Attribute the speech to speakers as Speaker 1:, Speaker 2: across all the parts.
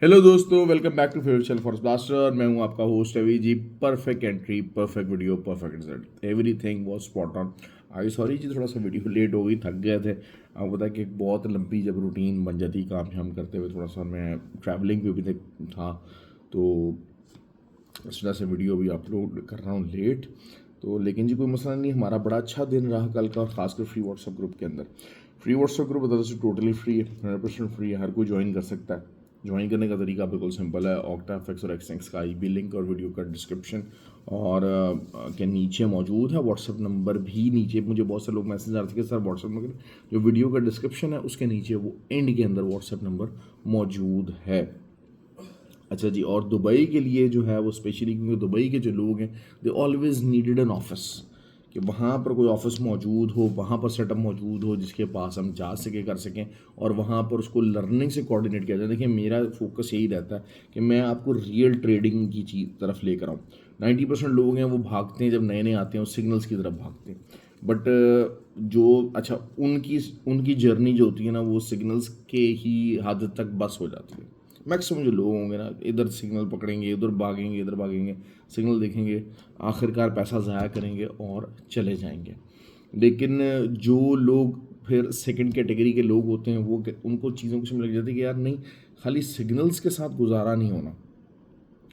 Speaker 1: Hello दोस्तों, welcome back to favourite channel for blaster. मैं हूं आपका host Ravi ji. Perfect entry, perfect video, perfect result, everything was spot on. I sorry जी, थोड़ा सा वीडियो लेट हो गई, थक गए थे। आपको पता है कि एक बहुत लंबी जब रूटीन बन जाती है काम हम करते हुए, थोड़ा सा मैं ट्रैवलिंग पे भी था, तो इस वजह से वीडियो भी अपलोड कर रहा हूँ लेट। तो लेकिन जी कोई मसला नहीं, हमारा बड़ा अच्छा दिन रहा कल का, और खासकर फ्री व्हाट्सएप ग्रुप के अंदर। फ्री व्हाट्सएप ग्रुप बता से टोटली फ्री है, 100% फ्री है, हर कोई ज्वाइन कर सकता है। ज्वाइन करने का तरीका बिल्कुल सिंपल है। ऑक्टाफेक्स और एक्सएक्स का भी लिंक और वीडियो का डिस्क्रिप्शन और के नीचे मौजूद है। व्हाट्सएप नंबर भी नीचे, मुझे बहुत से लोग मैसेज आ रहे थे कि सर व्हाट्सएप नंबर, जो वीडियो का डिस्क्रिप्शन है उसके नीचे वो एंड के अंदर व्हाट्सएप नंबर मौजूद है। अच्छा जी, और दुबई के लिए जो है वो स्पेशली, क्योंकि दुबई के जो लोग हैं they always needed an office, कि वहाँ पर कोई ऑफिस मौजूद हो, वहाँ पर सेटअप मौजूद हो जिसके पास हम जा सके, कर सकें, और वहाँ पर उसको लर्निंग से कोऑर्डिनेट किया जाए। देखिए मेरा फोकस यही रहता है कि मैं आपको रियल ट्रेडिंग की चीज़ तरफ लेकर आऊँ। 90% लोग हैं वो भागते हैं, जब नए नए आते हैं वो सिग्नल्स की तरफ भागते हैं। बट जो अच्छा उनकी उनकी जर्नी जो होती है ना, वो सिग्नल्स के ही हद तक बस हो जाती है। मैक्सिमम जो लोग होंगे ना, इधर सिग्नल पकड़ेंगे, उधर भागेंगे, इधर भागेंगे, सिग्नल देखेंगे, आखिरकार पैसा ज़ाया करेंगे और चले जाएंगे। लेकिन जो लोग फिर सेकंड कैटेगरी के लोग होते हैं, वो उनको चीज़ों को समझ लग जाती है कि यार नहीं, खाली सिग्नल्स के साथ गुजारा नहीं होना,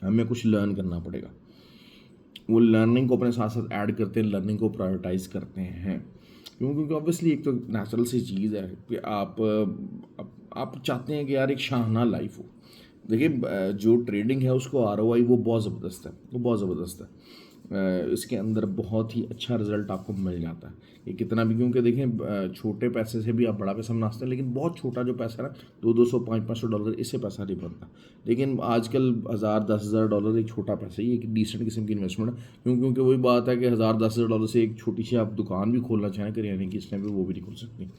Speaker 1: हमें कुछ लर्न करना पड़ेगा। वो लर्निंग को अपने साथ साथ ऐड करते हैं, लर्निंग को प्रायोरिटाइज करते हैं। क्योंकि ऑब्वियसली एक तो नेचुरल सी चीज़ है कि आप चाहते हैं कि यार एक शाहाना लाइफ हो। देखिए जो ट्रेडिंग है उसको आरओआई वो बहुत ज़बरदस्त है, वो बहुत ज़बरदस्त है। इसके अंदर बहुत ही अच्छा रिजल्ट आपको मिल जाता है। ये कितना भी, क्योंकि देखें छोटे पैसे से भी आप बड़ा पैसा बना सकते हैं, लेकिन बहुत छोटा जो पैसा है ना, 200 500 डॉलर, इससे पैसा नहीं बनता। लेकिन आजकल 10,000 10,000 एक छोटा पैसा ही, एक डिसेंट किस्म की इन्वेस्टमेंट है। क्योंकि वही बात है कि 10,000 10,000 से एक छोटी सी आप दुकान भी खोलना चाहें करियाने की, इस टाइम पे वो भी नहीं खोल सकती।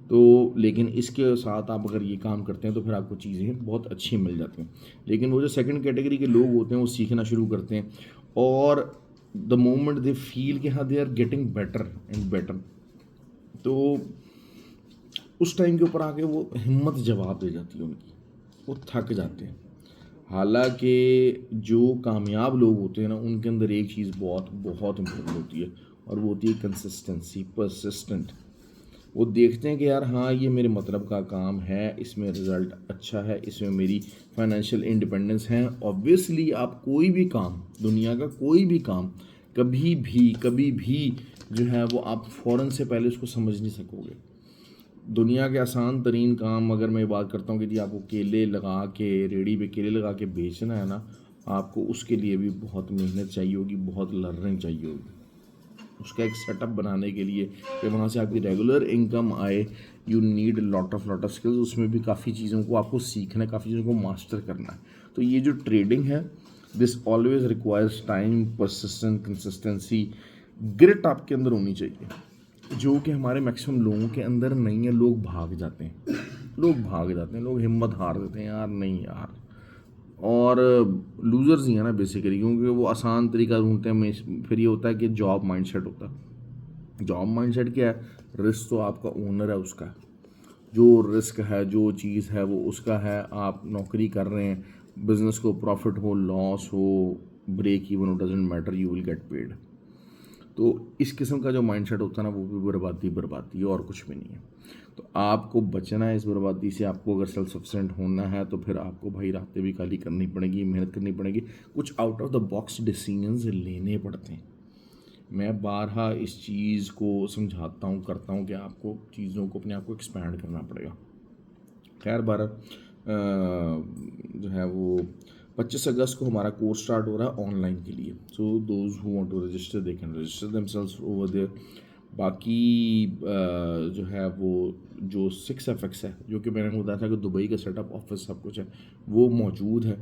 Speaker 1: तो लेकिन इसके साथ आप अगर ये काम करते हैं तो फिर आपको चीज़ें बहुत अच्छी मिल जाती हैं। लेकिन वो जो सेकंड कैटेगरी के लोग होते हैं वो सीखना शुरू करते हैं, और द मोमेंट दे फील कि हाँ they are getting better and better, तो उस टाइम के ऊपर आके वो हिम्मत जवाब दे जाती है उनकी, वो थक जाते हैं। हालांकि जो कामयाब लोग होते हैं ना, उनके अंदर एक चीज़ बहुत बहुत इम्पोर्टेंट होती है, और वो होती है कंसिस्टेंसी, परसिस्टेंट। वो देखते हैं कि यार हाँ ये मेरे मतलब का काम है, इसमें रिज़ल्ट अच्छा है, इसमें मेरी फाइनेंशियल इंडिपेंडेंस है। ऑब्वियसली आप कोई भी काम, दुनिया का कोई भी काम, कभी भी जो है वो आप फ़ौरन से पहले उसको समझ नहीं सकोगे। दुनिया के आसान तरीन काम, अगर मैं बात करता हूँ कि जी आपको केले लगा के, रेडी पे केले लगा के बेचना है ना, आपको उसके लिए भी बहुत मेहनत चाहिए होगी, बहुत लर्निंग चाहिए होगी। उसका एक सेटअप बनाने के लिए कि वहाँ से आपकी रेगुलर इनकम आए, you need lot of skills. उसमें भी काफ़ी चीज़ों को आपको सीखना है, काफ़ी चीज़ों को मास्टर करना है। तो ये जो ट्रेडिंग है, this always requires time, persistence, consistency, grit आपके अंदर होनी चाहिए, जो कि हमारे मैक्सिमम लोगों के अंदर नहीं है। लोग भाग जाते हैं, लोग भाग जाते हैं, लोग हिम्मत हार देते हैं, यार नहीं यार। और लूज़र्स ही हैं ना बेसिकली, क्योंकि वो आसान तरीका ढूंढते हैं। फिर ये होता है कि जॉब माइंडसेट होता है। जॉब माइंडसेट क्या है? रिस्क तो आपका ओनर है उसका, जो रिस्क है, जो चीज़ है वो उसका है। आप नौकरी कर रहे हैं, बिजनेस को प्रॉफिट हो, लॉस हो, ब्रेक इवन हो, doesn't matter, you will get paid. तो इस किस्म का जो माइंडसेट होता है ना, वो भी बर्बादी बर्बादी है, और कुछ भी नहीं है। तो आपको बचना है इस बर्बादी से। आपको अगर सेल्फ सफिशिएंट होना है तो फिर आपको भाई रातें भी काली करनी पड़ेगी, मेहनत करनी पड़ेगी, कुछ out of the box decisions लेने पड़ते हैं। मैं बारहा इस चीज़ को समझाता हूँ, करता हूँ कि आपको चीज़ों को, अपने आप को एक्सपैंड करना पड़ेगा। खैर बारह जो है वो 25 अगस्त को हमारा कोर्स स्टार्ट हो रहा है ऑनलाइन के लिए। So those who want to register they can register themselves over there. बाकी जो है वो जो 6FX है, जो कि मैंने बताया था कि दुबई का सेटअप, ऑफिस, सब कुछ है, वो मौजूद है।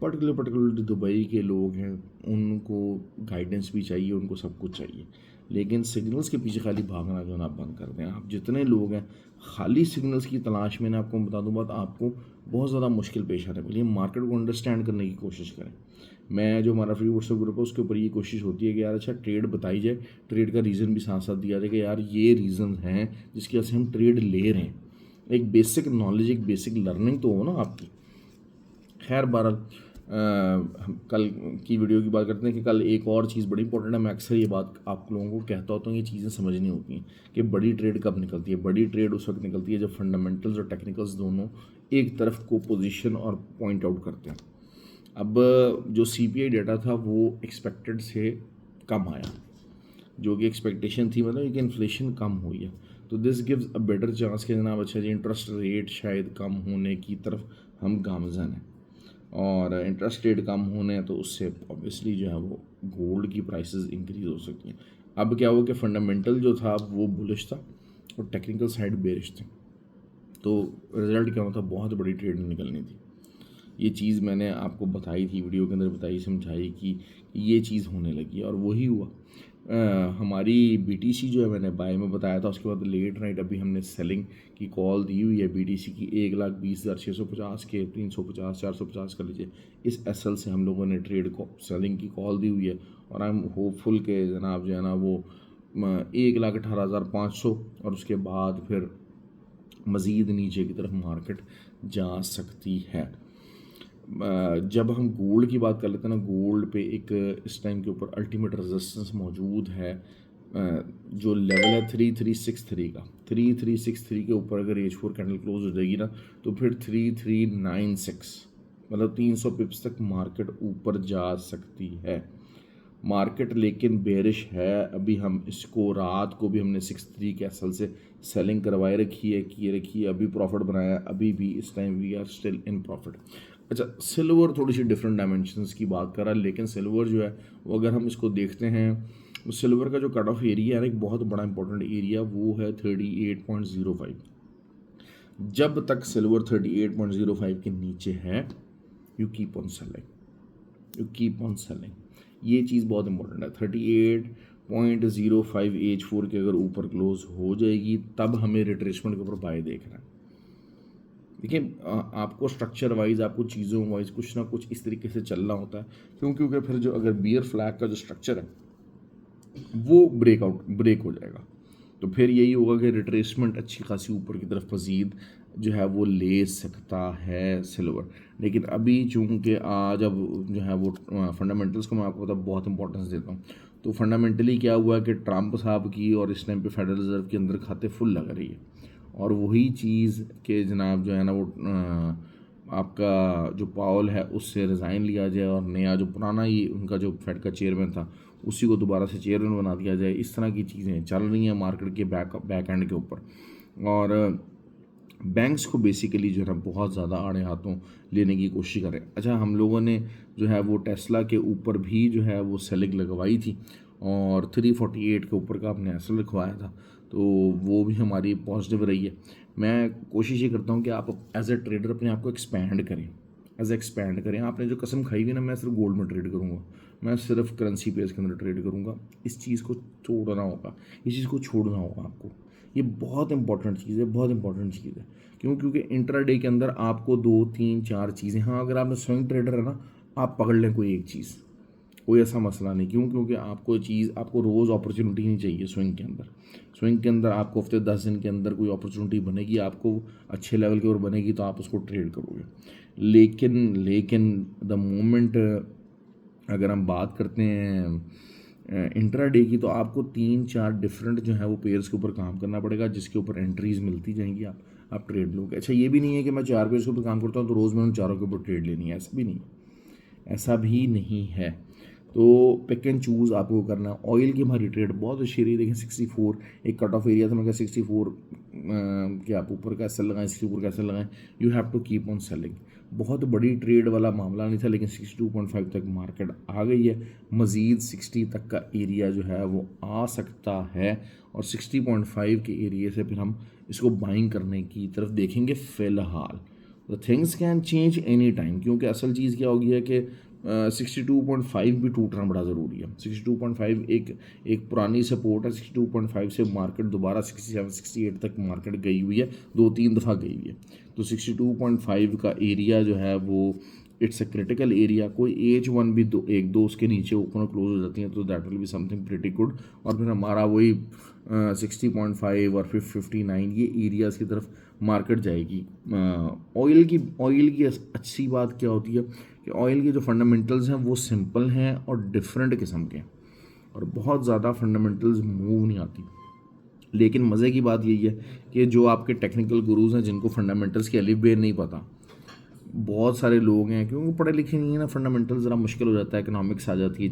Speaker 1: पर्टिकुलर दुबई के लोग हैं, उनको गाइडेंस भी चाहिए, उनको सब कुछ चाहिए। लेकिन सिग्नल्स के पीछे खाली भागना जो ना आप बंद कर दें। आप जितने लोग हैं खाली सिग्नल्स की तलाश में ना, आपको बता दूँ बात, आपको बहुत ज़्यादा मुश्किल पेश आने वाली है। मार्केट को अंडरस्टैंड करने की कोशिश करें। मैं जो हमारा फ्री व्हाट्सएप ग्रुप है उसके ऊपर ये कोशिश होती है कि यार अच्छा ट्रेड बताई जाए, ट्रेड का रीज़न भी साथ साथ दिया जाए कि यार ये रीज़न हैं जिसकी वजह से हम ट्रेड ले रहे हैं। एक बेसिक नॉलेज, एक बेसिक लर्निंग तो हो ना आपकी। खैर बहरहाल हम कल की वीडियो की बात करते हैं कि कल एक और चीज़ बड़ी इंपॉर्टेंट है। मैं अक्सर ये बात आप लोगों को कहता होता हूँ, ये चीज़ें समझनी होती हैं कि बड़ी ट्रेड कब निकलती है। बड़ी ट्रेड उस वक्त निकलती है जब फंडामेंटल्स और टेक्निकल्स दोनों एक तरफ को पोजीशन और पॉइंट आउट करते हैं। अब जो CPI डेटा था वो एक्सपेक्टेड से कम आया, जो कि एक्सपेक्टेशन थी, मतलब कि इन्फ्लेशन कम हुई है, तो this gives a better chance कि जनाब अच्छा जी इंटरेस्ट रेट शायद कम होने की तरफ हम गामजन हैं, और इंटरेस्ट रेट कम होने तो उससे ऑब्वियसली जो है वो गोल्ड की प्राइसेस इंक्रीज हो सकती हैं। अब क्या हुआ कि फंडामेंटल जो था वो बुलिश था और टेक्निकल साइड बेरिश थी, तो रिजल्ट क्या होता, बहुत बड़ी ट्रेड निकलनी थी। ये चीज़ मैंने आपको बताई थी, वीडियो के अंदर बताई समझाई कि ये चीज़ होने लगी और वही हुआ। हमारी BTC जो है मैंने बाय में बताया था, उसके बाद लेट नाइट अभी हमने सेलिंग की कॉल दी हुई है BTC की 1,20,650 के 350 450 कर लीजिए, इस SL से हम लोगों ने ट्रेड को सेलिंग की कॉल दी हुई है। और आई एम होपफुल के जनाब जो है ना वो 1,18,500 और उसके बाद फिर मज़ीद नीचे की तरफ मार्केट जा सकती है। जब हम गोल्ड की बात कर लेते हैं ना, गोल्ड पे एक इस टाइम के ऊपर अल्टीमेट रेजिस्टेंस मौजूद है, जो लेवल है 3363 का। 3363 के ऊपर अगर H4 कैंडल क्लोज हो जाएगी ना तो फिर 3396 मतलब 300 पिप्स तक मार्केट ऊपर जा सकती है। मार्केट लेकिन बेरिश है। अभी हम इसको रात को भी हमने 63 के एसएल से सेलिंग करवाए रखी है, किए रखी है, अभी प्रॉफिट बनाया, अभी भी इस time we are still in profit. अच्छा, सिल्वर थोड़ी सी डिफरेंट डायमेंशंस की बात कर रहा है, लेकिन सिल्वर जो है वो अगर हम इसको देखते हैं, सिल्वर का जो कट ऑफ एरिया है ना, एक बहुत बड़ा इंपॉर्टेंट एरिया वो है 38.05। जब तक सिल्वर 38.05 के नीचे है, you keep on selling, you keep on selling. ये चीज़ बहुत इंपॉर्टेंट है। 38.05 H4 के अगर ऊपर क्लोज हो जाएगी तब हमें रिट्रेसमेंट के ऊपर बाय देखना है। देखिए आपको स्ट्रक्चर वाइज, आपको चीज़ों वाइज कुछ ना कुछ इस तरीके से चलना होता है, क्योंकि फिर जो अगर बियर फ्लैग का जो स्ट्रक्चर है वो ब्रेक हो जाएगा, तो फिर यही होगा कि रिट्रेसमेंट अच्छी खासी ऊपर की तरफ मज़ीद जो है वो ले सकता है सिल्वर। लेकिन अभी चूँकि आज अब जो है वो फंडामेंटल्स को मैं आपको पता बहुत इंपॉर्टेंस देता हूँ, तो फंडामेंटली क्या हुआ कि ट्रंप साहब की और इस टाइम पे फेडरल रिजर्व के अंदर खाते फुल लग रही है, और वही चीज़ के जनाब जो है ना वो आपका जो पावल है उससे रिज़ाइन लिया जाए और नया जो पुराना ही उनका जो फेड का चेयरमैन था उसी को दोबारा से चेयरमैन बना दिया जाए। इस तरह की चीज़ें चल रही हैं मार्केट के बैक एंड के ऊपर, और बैंक्स को बेसिकली जो है ना बहुत ज़्यादा आड़े हाथों लेने की कोशिश करें। अच्छा, हम लोगों ने जो है वो टेस्ला के ऊपर भी जो है वो सेलिंग लगवाई थी और 348 के ऊपर का आपने एसएल लिखवाया था, तो वो भी हमारी पॉजिटिव रही है। मैं कोशिश ये करता हूँ कि आप एज ए ट्रेडर अपने आप को एक्सपैंड करें। आपने जो कसम खाई हुई ना, मैं सिर्फ गोल्ड में ट्रेड करूँगा, मैं सिर्फ करेंसी पेयर्स के अंदर ट्रेड करूँगा, इस चीज़ को छोड़ना होगा, इस चीज़ को छोड़ना होगा आपको। ये बहुत इंपॉर्टेंट चीज़ है, बहुत इंपॉर्टेंट चीज़ है। क्योंकि इंट्राडे के अंदर आपको 2 3 4 चीज़ें, हाँ अगर आप स्विंग ट्रेडर है ना, आप पकड़ लें कोई एक चीज़, कोई ऐसा मसला नहीं। क्योंकि आपको रोज़ अपॉर्चुनिटी नहीं चाहिए स्विंग के अंदर आपको हफ्ते 10 दिन के अंदर कोई अपॉर्चुनिटी बनेगी, आपको अच्छे लेवल की और बनेगी तो आप उसको ट्रेड करोगे। लेकिन द मोमेंट अगर हम बात करते हैं इंट्राडे की, तो आपको 3 4 डिफरेंट जो है वो पेयर्स के ऊपर काम करना पड़ेगा, जिसके ऊपर एंट्रीज मिलती जाएंगी, आप ट्रेड लोगे। अच्छा, ये भी नहीं है कि मैं 4 पेयर्स के ऊपर काम करता हूँ तो रोज़ मैंने 4 के ऊपर ट्रेड लेनी है, ऐसा भी नहीं है। तो पिक एंड चूज़ आपको करना है। ऑयल की हमारी ट्रेड बहुत अच्छी रही, देखें 64 एक कट ऑफ एरिया था, मैं 64 कि आप ऊपर का एसएल लगाएं, 64 का एसएल लगाएं, you have to keep on selling. बहुत बड़ी ट्रेड वाला मामला नहीं था, लेकिन 62.5 तक मार्केट आ गई है, मज़ीद 60 तक का एरिया जो है वो आ सकता है, और 60.5 के एरिया से फिर हम इसको बाइंग करने की तरफ देखेंगे। फ़िलहाल the things can change any time, क्योंकि असल चीज़ क्या होगी है कि 62.5 भी टूटना बड़ा ज़रूरी है। 62.5 एक पुरानी सपोर्ट है। 62.5 से मार्केट दोबारा 67 68 तक मार्केट गई हुई है, 2 3 दफ़ा गई हुई है। तो 62.5 का एरिया जो है वो इट्स अ क्रिटिकल एरिया। कोई H1 भी 1 2 उसके नीचे ओपन और क्लोज हो जाती हैं तो that will be something pretty good, और फिर हमारा वही 60.5 और फिर 59 ये एरियाज़ की तरफ मार्केट जाएगी। ऑयल की अच्छी बात क्या होती है कि ऑयल के जो फंडामेंटल्स हैं वो सिंपल हैं और डिफरेंट किस्म के हैं, और बहुत ज़्यादा फंडामेंटल्स मूव नहीं आती। लेकिन मज़े की बात यही है कि जो आपके टेक्निकल गुरुज हैं जिनको फंडामेंटल्स की अलिफ बे नहीं पता, बहुत सारे लोग हैं क्योंकि पढ़े लिखे नहीं है ना, फंडामेंटल ज़रा मुश्किल हो जाता है, इकोनॉमिक्स आ जाती है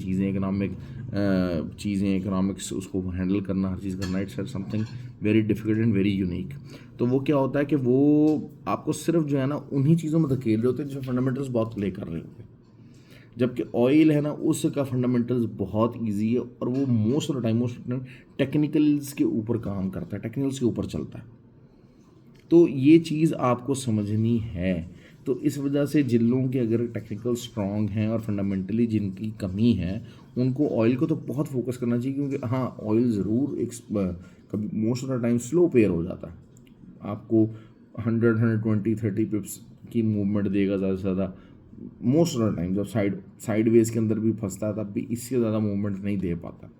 Speaker 1: चीज़ें, इकोनॉमिक्स उसको हैंडल करना, हर चीज़ करना, it's something very difficult and very unique. तो वो क्या होता है कि वो आपको सिर्फ जो है ना उन्हीं चीज़ों में धकेल रहे होते हैं जो फंडामेंटल्स बहुत प्ले कर रहे होते हैं। जबकि ऑयल है ना उसका फंडामेंटल्स बहुत इजी है और वो most of the time technicals के ऊपर काम करता है, टेक्निकल्स के ऊपर चलता है। तो ये चीज़ आपको समझनी है। तो इस वजह से जिन लोगों के अगर टेक्निकल स्ट्रॉन्ग हैं और फंडामेंटली जिनकी कमी है, उनको ऑयल को तो बहुत फोकस करना चाहिए, क्योंकि हाँ ऑयल ज़रूर एक कभी most of the time slow pair हो जाता है, आपको 100, 120, 30 पिप्स की मूवमेंट देगा ज़्यादा से ज़्यादा मोस्ट ऑफ द टाइम। जब साइड वेज के अंदर भी फंसता है तब भी इससे ज़्यादा मूवमेंट नहीं दे पाता।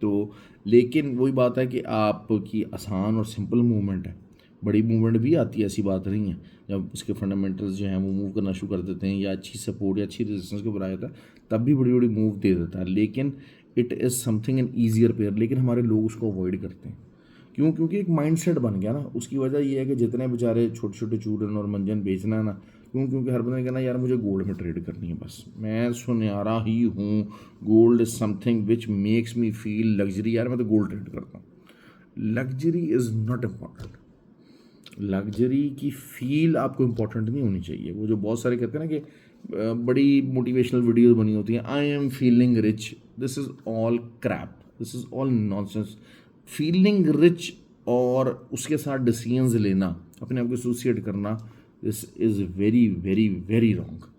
Speaker 1: तो लेकिन वही बात है कि आपकी आसान और सिंपल मूवमेंट है, बड़ी मूवमेंट भी आती है, ऐसी बात नहीं है। जब उसके फंडामेंटल्स जो हैं वो मूव करना शुरू कर देते हैं या अच्छी सपोर्ट या अच्छी रेजिस्टेंस के ऊपर आ जाता है, तब भी बड़ी बड़ी मूव दे देता है। लेकिन it is something N easier pair, लेकिन हमारे लोग उसको अवॉइड करते हैं। क्यों? क्योंकि एक माइंडसेट बन गया ना। उसकी वजह ये है कि जितने बेचारे छोटे छोटे चूरन और मंजन बेचना है ना, क्योंकि हर बंदे ने कहना यार मुझे गोल्ड में ट्रेड करनी है, बस मैं सुनहरा ही हूँ, gold is something which makes me feel luxury, यार मैं तो गोल्ड ट्रेड करता हूँ। Luxury is not important. Luxury की फील आपको इम्पोर्टेंट नहीं होनी चाहिए। वो जो बहुत सारे कहते हैं ना कि बड़ी मोटिवेशनल वीडियोस बनी होती हैं, I am feeling rich, this is all crap, this is all nonsense. Feeling rich और उसके साथ डिसीजंस लेना, अपने आप को एसोसिएट करना, this is very very very wrong.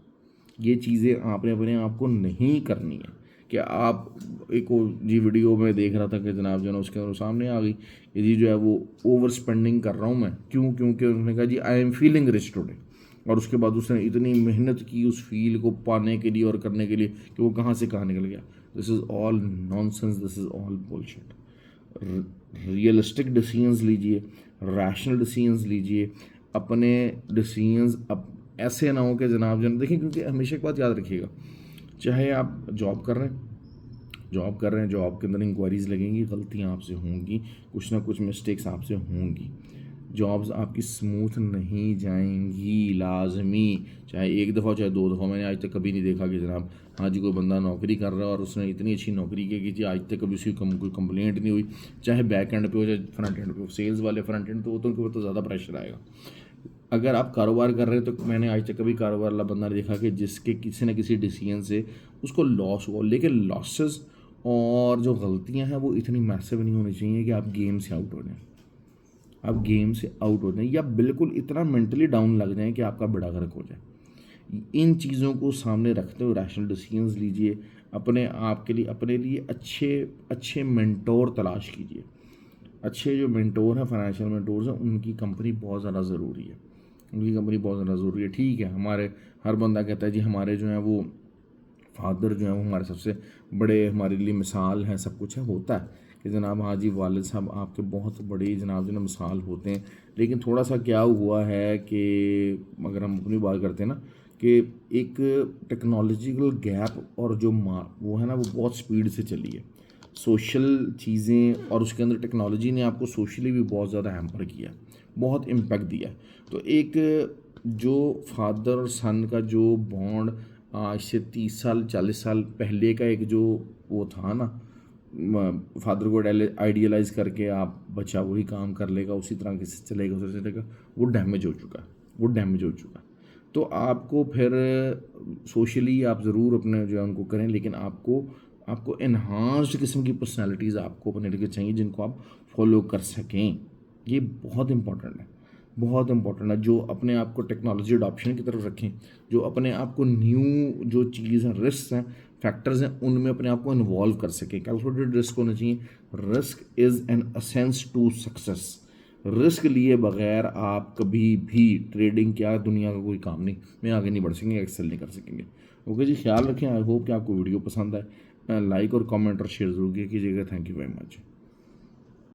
Speaker 1: ये चीज़ें आपने अपने आप को नहीं करनी है। कि आप एक जी वीडियो में देख रहा था कि जनाब जो है उसके अंदर सामने आ गई कि जी जो है वो ओवर स्पेंडिंग कर रहा हूँ मैं, क्यों? क्योंकि उन्होंने कहा जी I am feeling rich today, और उसके बाद उसने इतनी मेहनत की उस फील को पाने के लिए और करने के लिए कि वो कहाँ से कहाँ निकल गया। This is all nonsense, this is all bullshit. Realistic decisions लीजिए, रैशनल डिसीजंस लीजिए, अपने डिसीजंस अब ऐसे ना हो कि जनाब जन देखिए, क्योंकि हमेशा एक बात याद रखिएगा, चाहे आप जॉब कर रहे हैं, जॉब के अंदर इंक्वायरीज़ लगेंगी, गलतियाँ आपसे होंगी, कुछ ना कुछ मिस्टेक्स आपसे होंगी, जॉब्स आपकी स्मूथ नहीं जाएंगी लाजमी, चाहे एक दफ़ा चाहे दो दफ़ा। मैंने आज तक कभी नहीं देखा कि जनाब हाँ जी कोई बंदा नौकरी कर रहा है और उसने इतनी अच्छी नौकरी की कि जी आज तक कभी उसकी कोई कंप्लेंट नहीं हुई, चाहे बैक एंड पे हो चाहे फ्रंट एंड पे हो। सेल्स वाले फ्रंट एंड तो वो तो उनके ऊपर तो ज़्यादा प्रेशर आएगा। अगर आप कारोबार कर रहे हैं तो मैंने आज तक कभी कारोबार वाला बंदा नहीं देखा कि जिसके किसी न किसी डिसीजन से उसको लॉस हुआ। लेकिन लॉसेस और जो गलतियां हैं वो इतनी मैसिव नहीं होनी चाहिए कि आप गेम से आउट हो जाएं, या बिल्कुल इतना मेंटली डाउन लग जाएं कि आपका बेड़ा गर्क हो जाए। इन चीज़ों को सामने रखते हुए रैशनल डिसीजंस लीजिए, अपने आप के लिए, अपने लिए अच्छे मेंटोर तलाश कीजिए। अच्छे जो मेंटोर हैं, फाइनेंशियल मेंटोर्स हैं, उनकी कंपनी बहुत ज़्यादा ज़रूरी है। ठीक है, हमारे हर बंदा कहता है जी हमारे जो हैं वो फादर जो हैं वो हमारे सबसे बड़े, हमारे लिए मिसाल हैं, सब कुछ है, होता है कि जनाब हाँ जी वालिद साहब आपके बहुत बड़ी जनाब जो ना मिसाल होते हैं। लेकिन थोड़ा सा क्या हुआ है कि अगर हम अपनी बात करते हैं ना कि एक टेक्नोलॉजिकल गैप और जो वो है ना वो बहुत स्पीड से चली है, सोशल चीज़ें, और उसके अंदर टेक्नोलॉजी ने आपको सोशली भी बहुत ज़्यादा हैम्पर किया, बहुत इम्पैक्ट दिया। तो एक जो फादर और सन का जो बॉन्ड आज से 30 साल 40 साल पहले का एक जो वो था ना, फादर को आइडियलाइज़ करके आप बच्चा वही काम कर लेगा, उसी तरह से चलेगा, वो डैमेज हो चुका है। तो आपको फिर सोशली आप ज़रूर अपने जो है उनको करें, लेकिन आपको एनहांस्ड किस्म की पर्सनालिटीज़ आपको अपने लिए चाहिए जिनको आप फॉलो कर सकें। ये बहुत इंपॉर्टेंट है। जो अपने आप को टेक्नोलॉजी अडॉप्शन की तरफ रखें, जो अपने आप को न्यू जो चीज़ हैं, रिस्क हैं, फैक्टर्स हैं, उनमें अपने आप को इन्वॉल्व कर सकें। कैलकुलेटेड रिस्क होना चाहिए। Risk is an essence to success. Risk लिए बगैर आप कभी भी ट्रेडिंग क्या दुनिया का कोई काम नहीं में आगे नहीं बढ़ सकेंगे, एक्सेल नहीं कर सकेंगे। ओके जी, ख्याल रखें। आई होप कि आपको वीडियो पसंद आए। लाइक और कमेंट और शेयर ज़रूर कीजिएगा। Thank you very much.